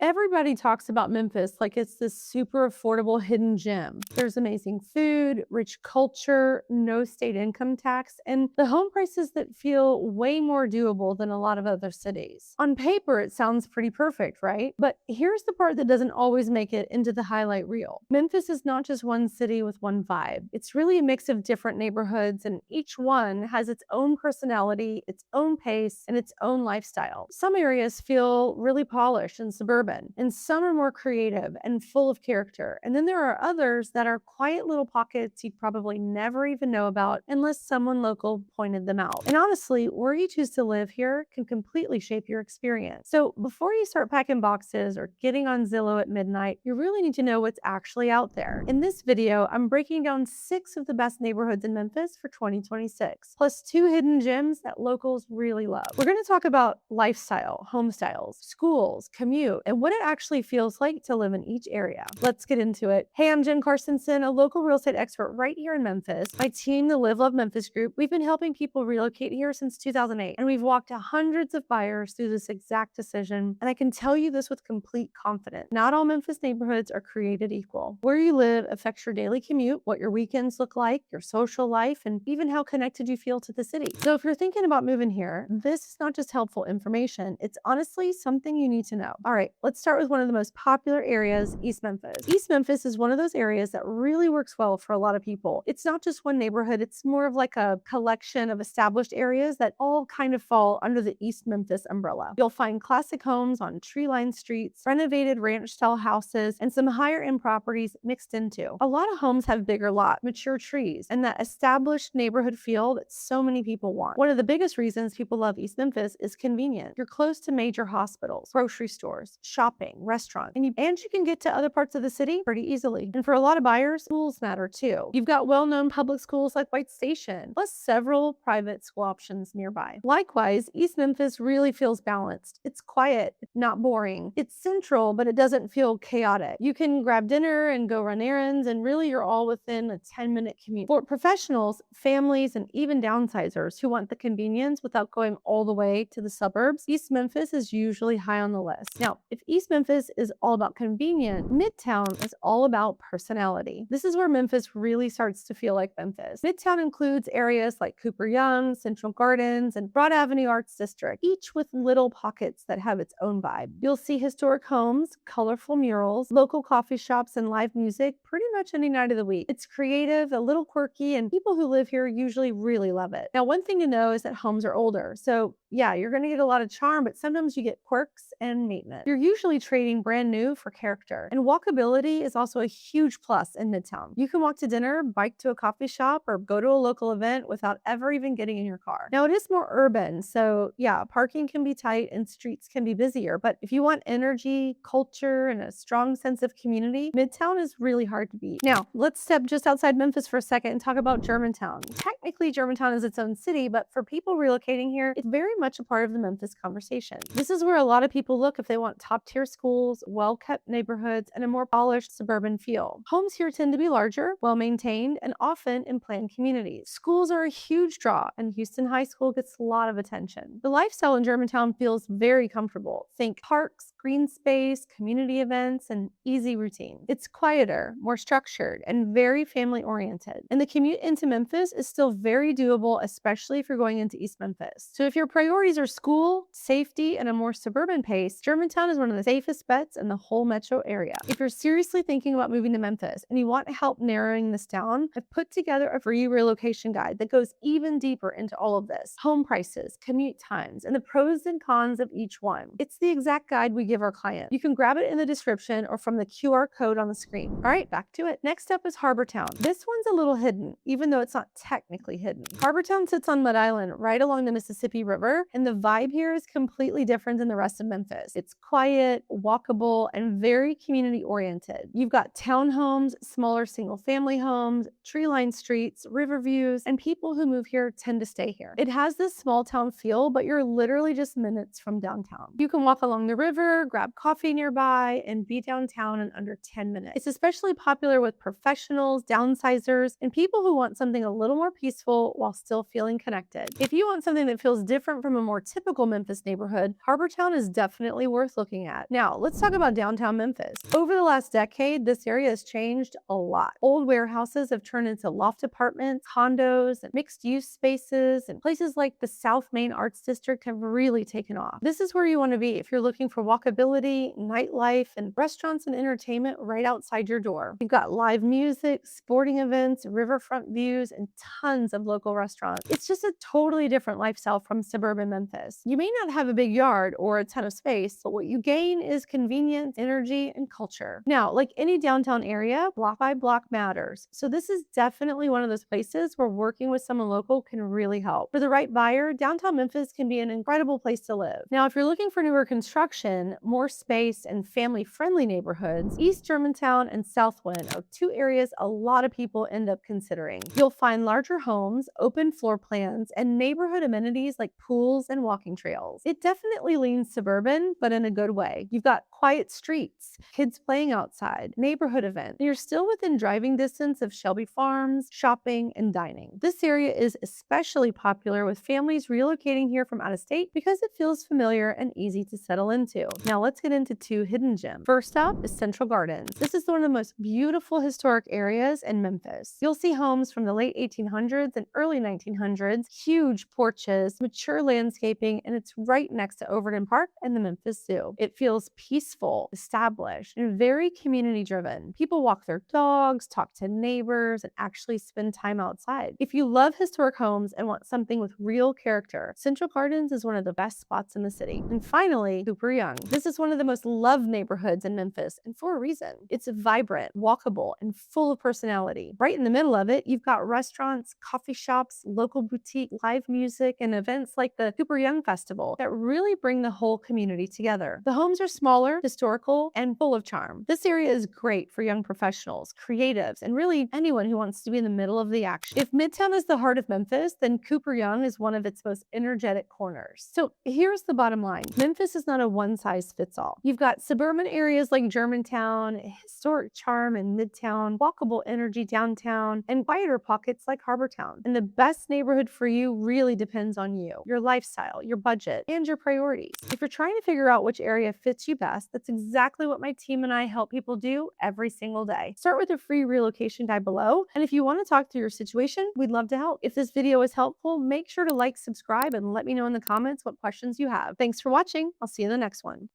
Everybody talks about Memphis like it's this super affordable hidden gem. There's amazing food, rich culture, no state income tax, and the home prices that feel way more doable than a lot of other cities. On paper, it sounds pretty perfect, right? But here's the part that doesn't always make it into the highlight reel. Memphis is not just one city with one vibe. It's really a mix of different neighborhoods, and each one has its own personality, its own pace, and its own lifestyle. Some areas feel really polished and suburban, and some are more creative and full of character. And then there are others that are quiet little pockets you'd probably never even know about unless someone local pointed them out. And honestly, where you choose to live here can completely shape your experience. So before you start packing boxes or getting on Zillow at midnight, you really need to know what's actually out there. In this video, I'm breaking down 6 of the best neighborhoods in Memphis for 2026, plus 2 hidden gems that locals really love. We're going to talk about lifestyle, home styles, schools, commute, and what it actually feels like to live in each area. Let's get into it. Hey, I'm Jen Carson, a local real estate expert right here in Memphis. My team, the Live Love Memphis Group, we've been helping people relocate here since 2008, and we've walked hundreds of buyers through this exact decision. And I can tell you this with complete confidence. Not all Memphis neighborhoods are created equal. Where you live affects your daily commute, what your weekends look like, your social life, and even how connected you feel to the city. So if you're thinking about moving here, this is not just helpful information, it's honestly something you need to know. All right, let's start with one of the most popular areas, East Memphis. East Memphis is one of those areas that really works well for a lot of people. It's not just one neighborhood, it's more of like a collection of established areas that all kind of fall under the East Memphis umbrella. You'll find classic homes on tree-lined streets, renovated ranch-style houses, and some higher-end properties mixed into. A lot of homes have bigger lots, mature trees, and that established neighborhood feel that so many people want. One of the biggest reasons people love East Memphis is convenient. You're close to major hospitals, grocery stores, shopping, restaurants, and you can get to other parts of the city pretty easily. And for a lot of buyers, schools matter too. You've got well-known public schools like White Station, plus several private school options nearby. Likewise, East Memphis really feels balanced. It's quiet, not boring. It's central, but it doesn't feel chaotic. You can grab dinner and go run errands, and really you're all within a 10-minute commute. For professionals, families, and even downsizers who want the convenience without going all the way to the suburbs, East Memphis is usually high on the list. Now, if East Memphis is all about convenience, Midtown is all about personality. This is where Memphis really starts to feel like Memphis. Midtown includes areas like Cooper Young, Central Gardens, and Broad Avenue Arts District, each with little pockets that have its own vibe. You'll see historic homes, colorful murals, local coffee shops, and live music pretty much any night of the week. It's creative, a little quirky, and people who live here usually really love it. Now, one thing to know is that homes are older, so yeah, you're going to get a lot of charm, but sometimes you get quirks and maintenance. You're usually trading brand new for character. And walkability is also a huge plus in Midtown. You can walk to dinner, bike to a coffee shop, or go to a local event without ever even getting in your car. Now, it is more urban, so yeah, parking can be tight and streets can be busier, but if you want energy, culture, and a strong sense of community, Midtown is really hard to beat. Now, let's step just outside Memphis for a second and talk about Germantown. Technically, Germantown is its own city, but for people relocating here, it's very much a part of the Memphis conversation. This is where a lot of people look if they want top-tier schools, well-kept neighborhoods, and a more polished suburban feel. Homes here tend to be larger, well-maintained, and often in planned communities. Schools are a huge draw, and Houston High School gets a lot of attention. The lifestyle in Germantown feels very comfortable. Think parks, green space, community events, and easy routine. It's quieter, more structured, and very family-oriented. And the commute into Memphis is still very doable, especially if you're going into East Memphis. So if your priorities are school, safety, and a more suburban pace, Germantown is one of the safest bets in the whole metro area. If you're seriously thinking about moving to Memphis and you want help narrowing this down, I've put together a free relocation guide that goes even deeper into all of this. Home prices, commute times, and the pros and cons of each one. It's the exact guide we give our clients. You can grab it in the description or from the QR code on the screen. All right, back to it. Next up is Harbortown. This one's a little hidden, even though it's not technically hidden. Harbortown sits on Mud Island, right along the Mississippi River, and the vibe here is completely different than the rest of Memphis. It's quiet, walkable, and very community-oriented. You've got townhomes, smaller single-family homes, tree-lined streets, river views, and people who move here tend to stay here. It has this small-town feel, but you're literally just minutes from downtown. You can walk along the river, grab coffee nearby, and be downtown in under 10 minutes. It's especially popular popular with professionals, downsizers, and people who want something a little more peaceful while still feeling connected. If you want something that feels different from a more typical Memphis neighborhood, Harbortown is definitely worth looking at. Now, let's talk about downtown Memphis. Over the last decade, this area has changed a lot. Old warehouses have turned into loft apartments, condos, and mixed-use spaces, and places like the South Main Arts District have really taken off. This is where you want to be if you're looking for walkability, nightlife, and restaurants and entertainment right outside your door. You've got live music, sporting events, riverfront views, and tons of local restaurants. It's just a totally different lifestyle from suburban Memphis. You may not have a big yard or a ton of space, but what you gain is convenience, energy, and culture. Now, like any downtown area, block by block matters. So this is definitely one of those places where working with someone local can really help. For the right buyer, downtown Memphis can be an incredible place to live. Now, if you're looking for newer construction, more space, and family-friendly neighborhoods, East Germantown and Southwind are two areas a lot of people end up considering. You'll find larger homes, open floor plans, and neighborhood amenities like pools and walking trails. It definitely leans suburban, but in a good way. You've got quiet streets, kids playing outside, neighborhood events. You're still within driving distance of Shelby Farms, shopping, and dining. This area is especially popular with families relocating here from out of state because it feels familiar and easy to settle into. Now let's get into two hidden gems. First up is Central Gardens. This is one of the most beautiful historic areas in Memphis. You'll see homes from the late 1800s and early 1900s, huge porches, mature landscaping, and it's right next to Overton Park and the Memphis Zoo. It feels peaceful, established, and very community driven. People walk their dogs, talk to neighbors, and actually spend time outside. If you love historic homes and want something with real character, Central Gardens is one of the best spots in the city. And finally, Cooper Young. This is one of the most loved neighborhoods in Memphis, and for a reason. It's vibrant, walkable, and full of personality. Right in the middle of it, you've got restaurants, coffee shops, local boutique, live music, and events like the Cooper Young Festival that really bring the whole community together. The homes are smaller, historical, and full of charm. This area is great for young professionals, creatives, and really anyone who wants to be in the middle of the action. If Midtown is the heart of Memphis, then Cooper Young is one of its most energetic corners. So here's the bottom line. Memphis is not a one-size-fits-all. You've got suburban areas like Germantown, historic charm in Midtown, walkable energy downtown, and quieter pockets like Harbortown. And the best neighborhood for you really depends on you, your lifestyle, your budget, and your priorities. If you're trying to figure out which area fits you best, that's exactly what my team and I help people do every single day. Start with a free relocation guide below, and if you want to talk through your situation, we'd love to help. If this video was helpful, make sure to like, subscribe, and let me know in the comments what questions you have. Thanks for watching. I'll see you in the next one.